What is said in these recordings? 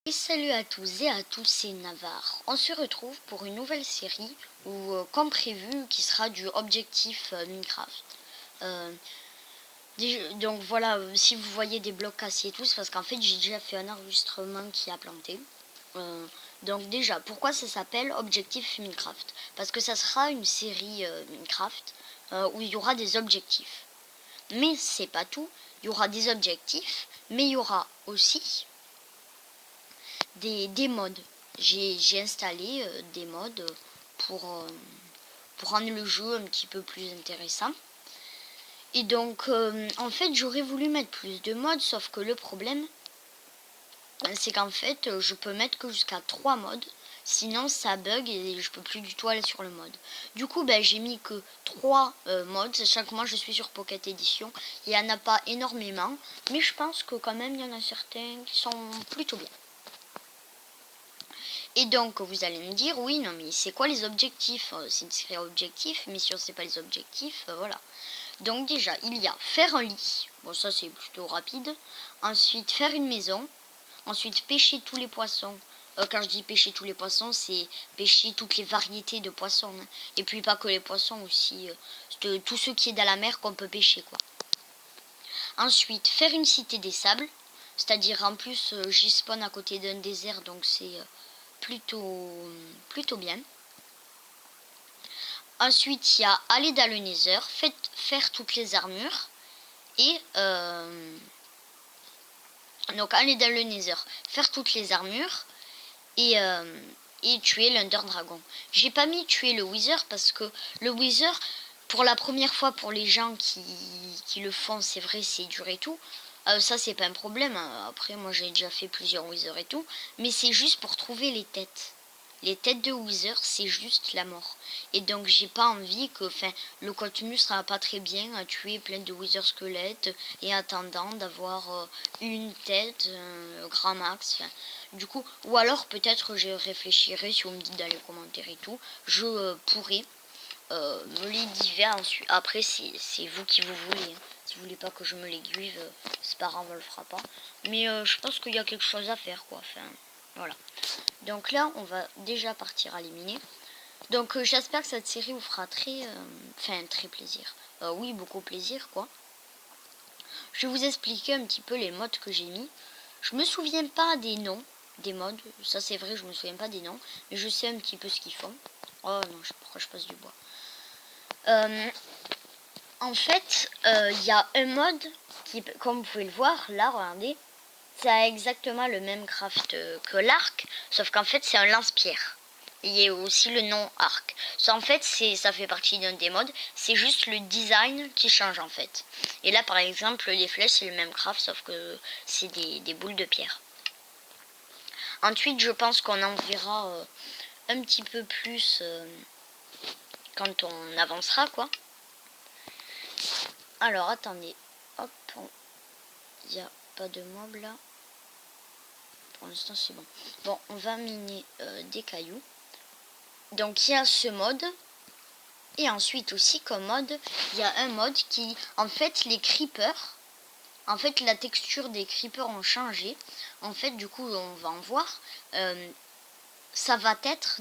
Et salut à tous et à tous, c'est Navarre. On se retrouve pour une nouvelle série où, comme prévu, qui sera du objectif Minecraft. Donc voilà, si vous voyez des blocs cassés et tout, c'est parce qu'en fait j'ai déjà fait un enregistrement qui a planté. Donc déjà, pourquoi ça s'appelle Objectif Minecraft? Parce que ça sera une série Minecraft où il y aura des objectifs. Mais c'est pas tout, il y aura des objectifs, mais il y aura aussi des mods. J'ai installé des mods pour rendre le jeu un petit peu plus intéressant. Et donc, en fait, j'aurais voulu mettre plus de mods, sauf que le problème, c'est qu'en fait, je peux mettre que jusqu'à 3 mods. Sinon, ça bug et je peux plus du tout aller sur le mode. Du coup, j'ai mis que 3 mods, sachant que moi je suis sur Pocket Edition. Il n'y en a pas énormément, mais je pense que quand même, il y en a certains qui sont plutôt bien. Et donc, vous allez me dire, oui, non, mais c'est quoi les objectifs? C'est une série objectif, mais si on ne sait pas les objectifs, voilà. Donc déjà, il y a faire un lit. Bon, ça c'est plutôt rapide. Ensuite, faire une maison. Ensuite, pêcher tous les poissons. Quand je dis pêcher tous les poissons, c'est pêcher toutes les variétés de poissons. Hein. Et puis pas que les poissons aussi. Tout ce qui est dans la mer qu'on peut pêcher, quoi. Ensuite, faire une cité des sables. C'est-à-dire, en plus, j'y spawn à côté d'un désert, donc c'est plutôt bien. Ensuite, il y a aller dans le Nether, faire toutes les armures. Et donc aller dans le Nether, faire toutes les armures et tuer l'Under Dragon. J'ai pas mis tuer le Wither parce que le Wither, pour la première fois pour les gens qui le font, c'est vrai, c'est dur et tout. Ça c'est pas un problème. Après moi j'ai déjà fait plusieurs Wither et tout, mais c'est juste pour trouver les têtes. Les têtes de Wither, c'est juste la mort. Et donc j'ai pas envie que, le contenu sera pas très bien à tuer plein de Wither squelettes et attendant d'avoir une tête, grand max. Du coup, ou alors peut-être je réfléchirai, si vous me dites dans les commentaires et tout, je pourrais me les diver ensuite. Après c'est vous qui vous voulez. Hein. Si vous voulez pas que je me les guive, c'est pas grave, on le fera pas. Mais je pense qu'il y a quelque chose à faire, quoi. Voilà. Donc là, on va déjà partir à éliminer. Donc j'espère que cette série vous fera très plaisir. Oui, beaucoup plaisir, quoi. Je vais vous expliquer un petit peu les mods que j'ai mis. Je me souviens pas des noms des mods. Ça c'est vrai, je me souviens pas des noms. Mais je sais un petit peu ce qu'ils font. Oh non, pourquoi je passe du bois. En fait, il y a un mod qui, comme vous pouvez le voir, là, regardez. Ça a exactement le même craft que l'arc, sauf qu'en fait c'est un lance-pierre. Il y a aussi le nom arc. Ça en fait ça fait partie d'un des modes, c'est juste le design qui change en fait. Et là par exemple les flèches c'est le même craft sauf que c'est des boules de pierre. Ensuite je pense qu'on en verra un petit peu plus quand on avancera, quoi. Alors attendez, hop, il n'y a pas de mob là. Pour l'instant c'est bon. Bon, on va miner des cailloux. Donc il y a ce mode. Et ensuite aussi comme mode, il y a un mode qui, en fait, les creepers, en fait la texture des creepers ont changé. En fait du coup on va en voir. Ça va être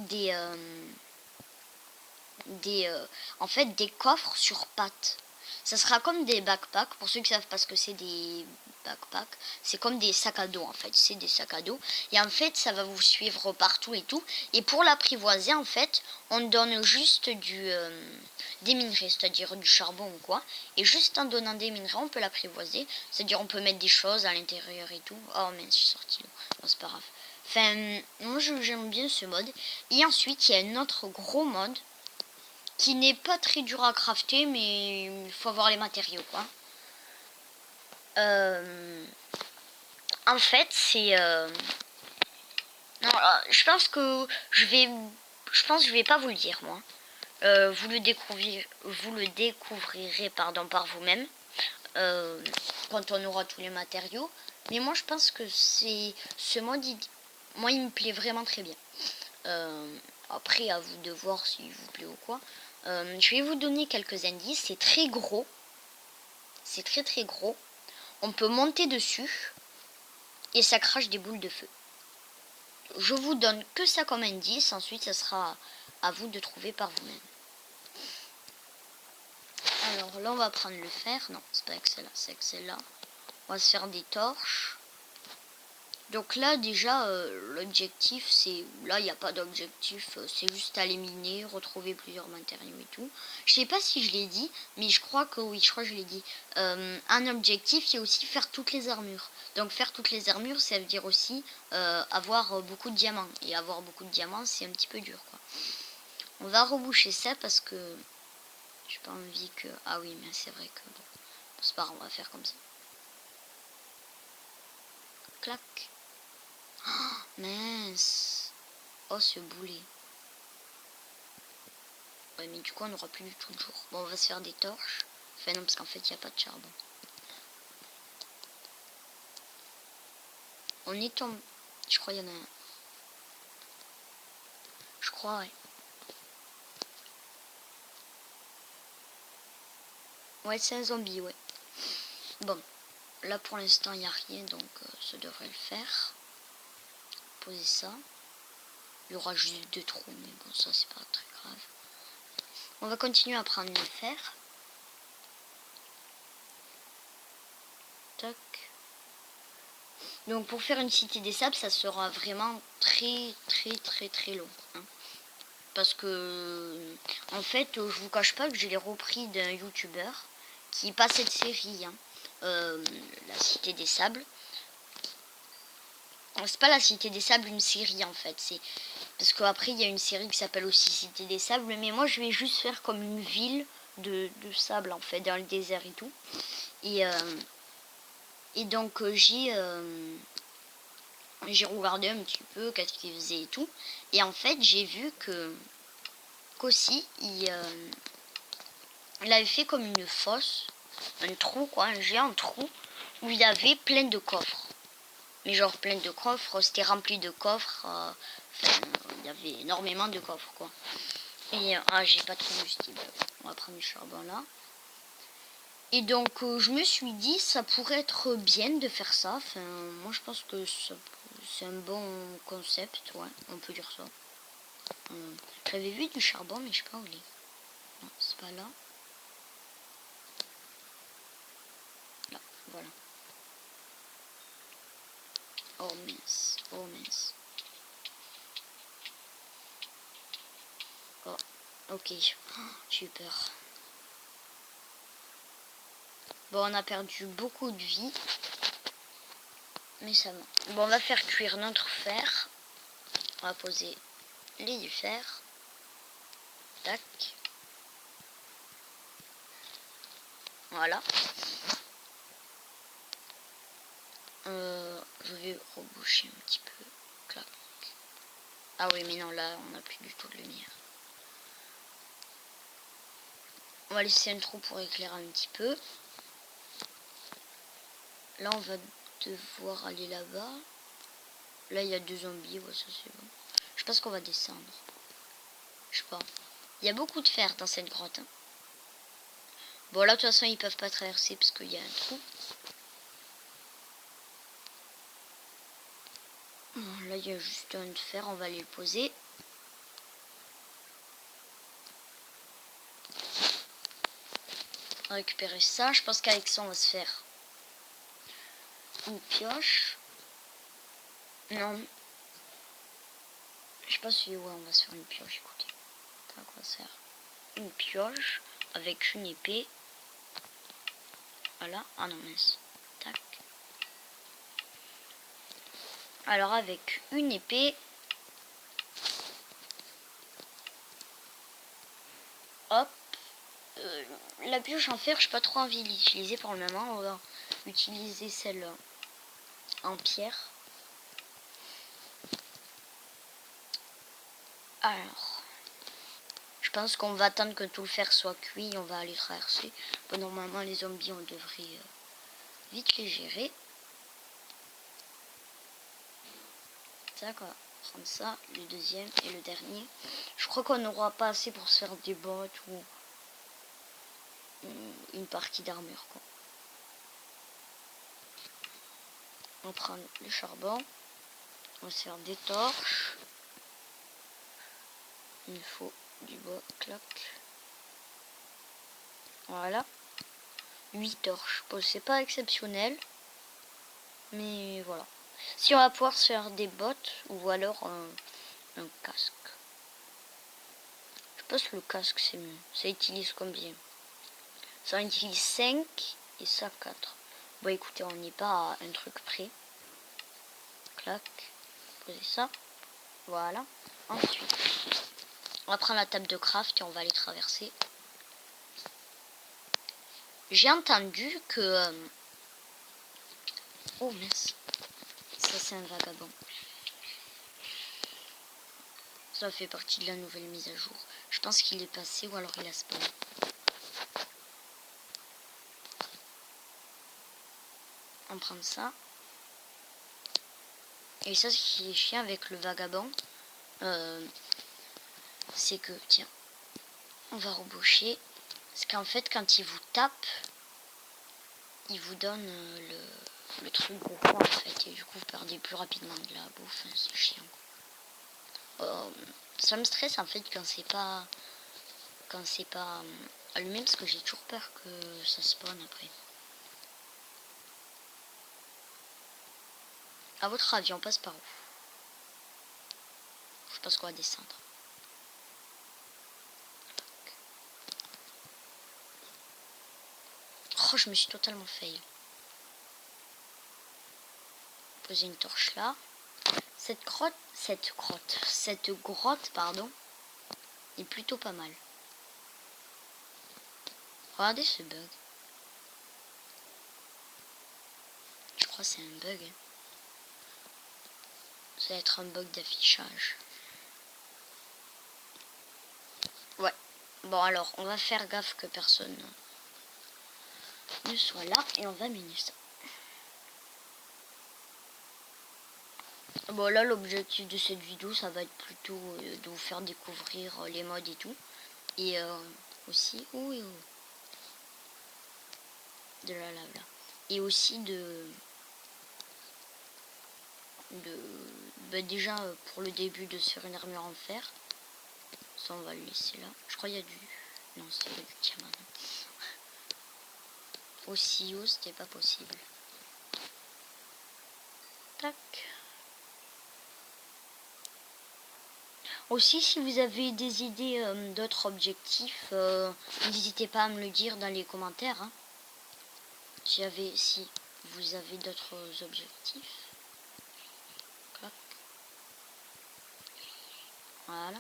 en fait des coffres sur pattes. Ça sera comme des backpacks. Pour ceux qui savent pas ce que c'est des backpacks, c'est comme des sacs à dos en fait. C'est des sacs à dos. Et en fait, ça va vous suivre partout et tout. Et pour l'apprivoiser, en fait, on donne juste des minerais, c'est-à-dire du charbon ou quoi. Et juste en donnant des minerais, on peut l'apprivoiser. C'est-à-dire on peut mettre des choses à l'intérieur et tout. Oh mais je suis sorti là. Bon, c'est pas grave. Moi j'aime bien ce mode. Et ensuite, il y a un autre gros mode qui n'est pas très dur à crafter, mais il faut avoir les matériaux, quoi. En fait, c'est non, je pense que je vais pas vous le dire, moi. Vous le découvrirez par vous-même quand on aura tous les matériaux. Mais moi, je pense que c'est ce mode, moi, il me plaît vraiment très bien. Après, à vous de voir s'il vous plaît ou quoi. Je vais vous donner quelques indices. C'est très gros. C'est très gros. On peut monter dessus. Et ça crache des boules de feu. je vous donne que ça comme indice. Ensuite, ça sera à vous de trouver par vous-même. Alors là, on va prendre le fer. Non, c'est pas avec celle-là, c'est avec celle-là. On va se faire des torches. Donc là, déjà, l'objectif, c'est... Là, il n'y a pas d'objectif. C'est juste aller miner, retrouver plusieurs matériaux et tout. Je sais pas si je l'ai dit, mais je crois que oui, je crois que je l'ai dit. Un objectif, c'est aussi faire toutes les armures. Donc faire toutes les armures, ça veut dire aussi avoir beaucoup de diamants. Et avoir beaucoup de diamants, c'est un petit peu dur, quoi. On va reboucher ça parce que... J'ai pas envie que... Ah oui, mais c'est vrai que... Bon, c'est pas grave, on va faire comme ça. Clac. Oh, mince. Oh, ce boulet. Ouais, mais du coup, on n'aura plus du tout le jour. Bon, on va se faire des torches. Enfin, non, parce qu'en fait, il n'y a pas de charbon. On est tombé... Je crois qu'il y en a un. Je crois, ouais. Ouais, c'est un zombie, ouais. Bon, là, pour l'instant, il n'y a rien, donc ça devrait le faire. Poser ça. Il y aura juste 2 trous, mais bon, ça, c'est pas très grave. On va continuer à prendre le fer. Tac. Donc pour faire une cité des sables, ça sera vraiment très long. Hein. Parce que en fait, je vous cache pas que je l'ai repris d'un youtubeur qui passe cette série, hein. La cité des sables. C'est pas la cité des sables une série en fait, c'est parce qu'après il y a une série qui s'appelle aussi Cité des sables, mais moi je vais juste faire comme une ville de sable en fait dans le désert et tout. Et donc j'ai regardé un petit peu qu'est-ce qu'il faisait et tout. Et en fait, j'ai vu que qu'aussi, il avait fait comme une fosse, un trou, quoi, un géant trou, où il y avait plein de coffres. Mais genre plein de coffres, c'était rempli de coffres. Il y avait énormément de coffres, quoi. Et j'ai pas de combustible. On va prendre du charbon là. Et donc, je me suis dit, ça pourrait être bien de faire ça. Enfin, moi, je pense que c'est un bon concept, ouais, on peut dire ça. J'avais vu du charbon, mais je sais pas où il est. Non, c'est pas là. Là, voilà. Oh mince, oh mince. Oh, ok. Oh, j'ai eu peur. Bon, on a perdu beaucoup de vie. Mais ça va. Bon, on va faire cuire notre fer. On va poser les du fer. Tac. Voilà. Je vais reboucher un petit peu. Clac. Ah oui, mais non, là, on n'a plus du tout de lumière. On va laisser un trou pour éclairer un petit peu. Là, on va devoir aller là-bas. Là, il y a 2 zombies. Ouais, ça, c'est bon. Je pense qu'on va descendre. Je sais pas. Il y a beaucoup de fer dans cette grotte. Hein. Bon, là, de toute façon, ils peuvent pas traverser parce qu'il y a un trou. Là, il y a juste un de fer. On va aller le poser. On va récupérer ça. Je pense qu'avec ça, on va se faire une pioche. Non. Je sais pas si... Ouais, on va se faire une pioche, écoutez. Tac, on va se faire une pioche avec une épée. Voilà. Ah non, mince. Tac. Alors, avec une épée... Hop. La pioche en fer, je n'ai pas trop envie de l'utiliser pour le moment. On va utiliser celle en pierre. Alors, je pense qu'on va attendre que tout le fer soit cuit. On va aller traverser. Bon, normalement, les zombies, on devrait vite les gérer. Tac, on va prendre ça, le deuxième et le dernier. Je crois qu'on n'aura pas assez pour se faire des bottes ou une partie d'armure, quoi. On prend le charbon. On va se faire des torches. Il me faut du bois, clac. Voilà. 8 torches. Bon, c'est pas exceptionnel. Mais voilà. Si on va pouvoir se faire des bottes ou alors un casque. Je pense que le casque c'est mieux. Ça utilise combien? Ça utilise 5 et ça 4. Bon écoutez, on n'est pas à un truc près. Clac. Poser ça. Voilà. Ensuite, on va prendre la table de craft et on va aller traverser. J'ai entendu que... Oh mince. Ça c'est un vagabond. Ça fait partie de la nouvelle mise à jour. Je pense qu'il est passé ou alors il a spawn. On prend ça. Et ça, ce qui est chiant avec le vagabond, c'est que, tiens, on va reboucher. Parce qu'en fait, quand il vous tape, il vous donne le truc de quoi en fait. Et du coup, vous perdez plus rapidement de la bouffe. Hein, c'est chiant. Ça me stresse en fait quand c'est pas allumé parce que j'ai toujours peur que ça spawn après. À votre avis, on passe par où? Je pense qu'on va descendre. Oh, je me suis totalement fail. Poser une torche là. Cette grotte, pardon, est plutôt pas mal. Regardez ce bug. Je crois que c'est un bug. Hein. Ça va être un bug d'affichage. Ouais. Bon alors, on va faire gaffe que personne ne soit là et on va miner ça. Bon là, l'objectif de cette vidéo, ça va être plutôt de vous faire découvrir les mods et tout. Et aussi, de la lave là. Et aussi déjà pour le début de se faire une armure en fer. Ça on va le laisser là. Je crois qu'il y a du... Non, c'est pas du diamant. Aussi haut, c'était pas possible. Tac. Aussi, si vous avez des idées d'autres objectifs, n'hésitez pas à me le dire dans les commentaires. Hein. Si vous avez d'autres objectifs. Clac. Voilà.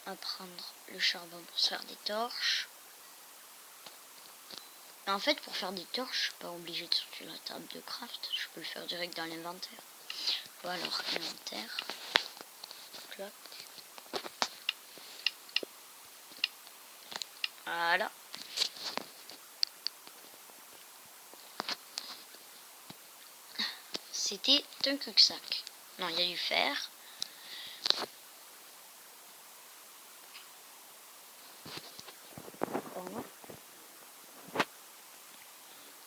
On va prendre le charbon pour se faire des torches. En fait, pour faire des torches, je suis pas obligé de sortir la table de craft. Je peux le faire direct dans l'inventaire. Bon alors, inventaire. Clac. Voilà. C'était un cul-de-sac. Non, il y a du fer.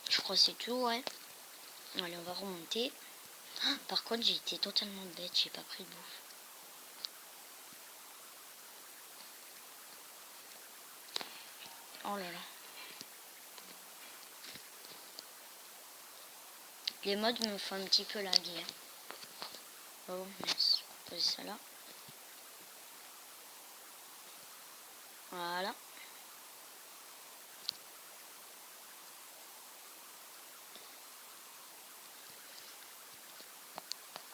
Je crois que c'est tout, ouais. Allez, on va remonter. Ah, par contre, j'ai été totalement bête, j'ai pas pris de bouffe. Oh là là. Les mods me font un petit peu laguer. Oh, mince. Poser ça là. Voilà.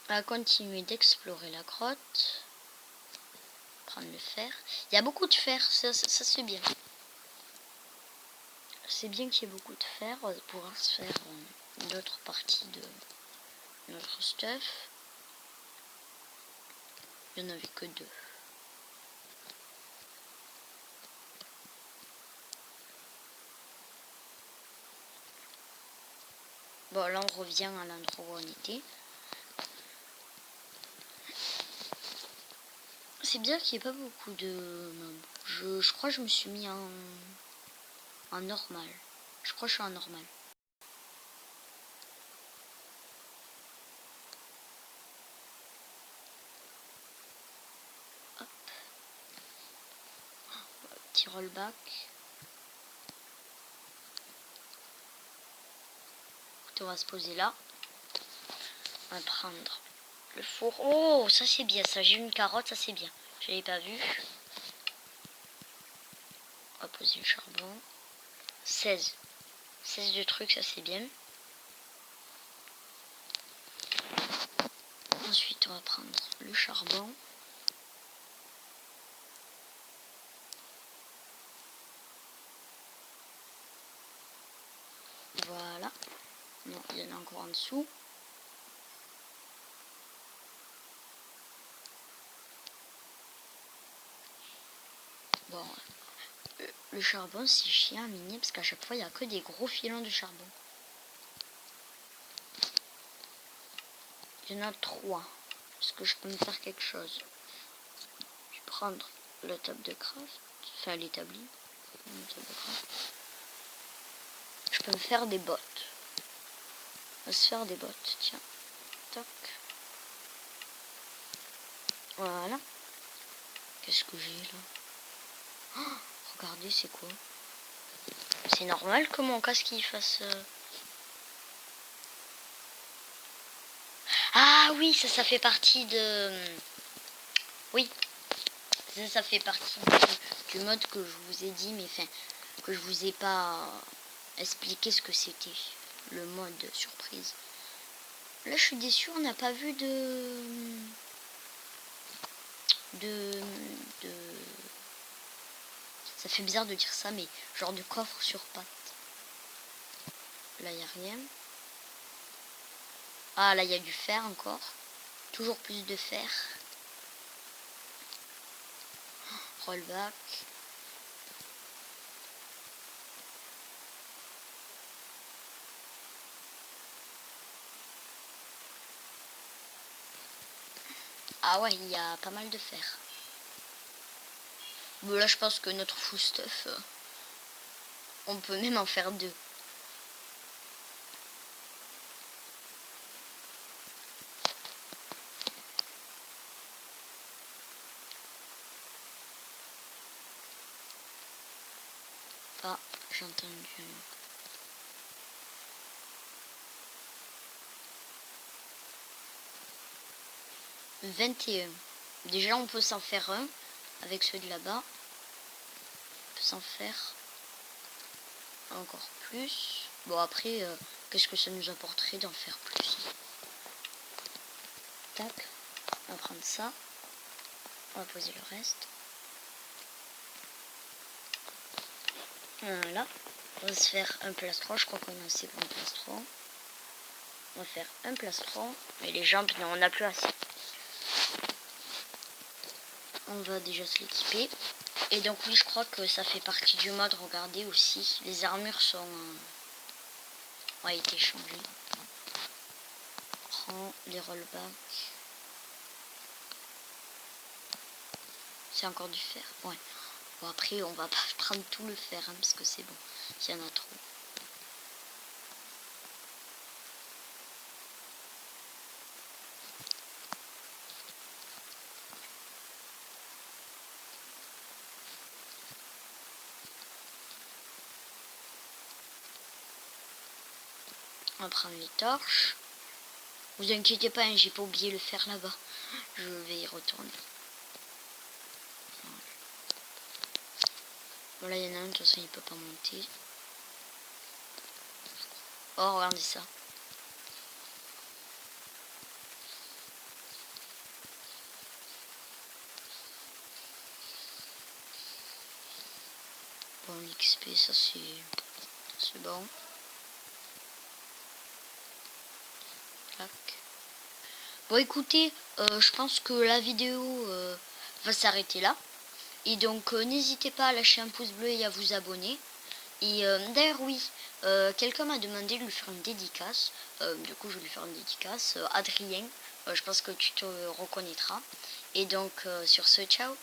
On va continuer d'explorer la grotte. Prendre le fer. Il y a beaucoup de fer, ça c'est bien. C'est bien qu'il y ait beaucoup de fer. On va pouvoir se faire d'autres parties de notre stuff. Il n'y en avait que 2. Bon, là on revient à l'endroit où on était. C'est bien qu'il n'y ait pas beaucoup de mobs. Je crois que je me suis mis en normal. Je crois que je suis en normal. Petit rollback. On va se poser là. On va prendre le four. Oh, ça c'est bien, ça. J'ai une carotte, ça c'est bien. Je l'avais pas vu. On va poser le charbon. 16 de trucs, ça c'est bien. Ensuite, on va prendre le charbon. Voilà. Non, il y en a encore en dessous. Bon, le charbon c'est chiant à miner parce qu'à chaque fois il n'y a que des gros filons de charbon. Il y en a 3. Est-ce que je peux me faire quelque chose? Je vais prendre la table de craft, enfin l'établi. Je peux me faire des bottes. On va se faire des bottes, tiens. Tac. Voilà. Qu'est-ce que j'ai là? Oh, regardez, c'est quoi? C'est normal que mon casque il fasse... Ah oui, ça fait partie de... Oui, ça fait partie du mode que je vous ai dit, mais enfin, que je vous ai pas expliqué ce que c'était, le mode surprise. Là, je suis déçue, on n'a pas vu de... Ça fait bizarre de dire ça, mais genre de coffre sur pattes. Là, il n'y a rien. Ah, là, il y a du fer encore. Toujours plus de fer. Rollback. Ah ouais, il y a pas mal de fer. Bon, là, je pense que notre full stuff, on peut même en faire 2. Ah, j'ai entendu. 21. Déjà, on peut s'en faire un avec ceux de là-bas. On peut s'en faire encore plus. Bon, après, qu'est-ce que ça nous apporterait d'en faire plus? Tac. On va prendre ça. On va poser le reste. Voilà. On va se faire un plastron. Je crois qu'on a assez pour un plastron. On va faire un plastron. Mais les jambes, non, on n'a plus assez. On va déjà se l'équiper. Et donc oui, je crois que ça fait partie du mode. Regardez aussi, les armures ont été changées. On prend les rollbacks. C'est encore du fer. Ouais. Bon, après, on va pas prendre tout le fer, hein, parce que c'est bon. S'il y en a trop. On va prendre les torches. Vous inquiétez pas, hein, j'ai pas oublié le fer là-bas. Je vais y retourner. Voilà, il y en a un, de toute façon, il peut pas monter. Oh, regardez ça. Bon, l'XP, ça c'est bon. Tac. Bon, écoutez, je pense que la vidéo va s'arrêter là. Et donc, n'hésitez pas à lâcher un pouce bleu et à vous abonner. Et d'ailleurs, oui, quelqu'un m'a demandé de lui faire une dédicace. Du coup, je vais lui faire une dédicace. Adrien, je pense que tu te reconnaîtras. Et donc, sur ce, ciao.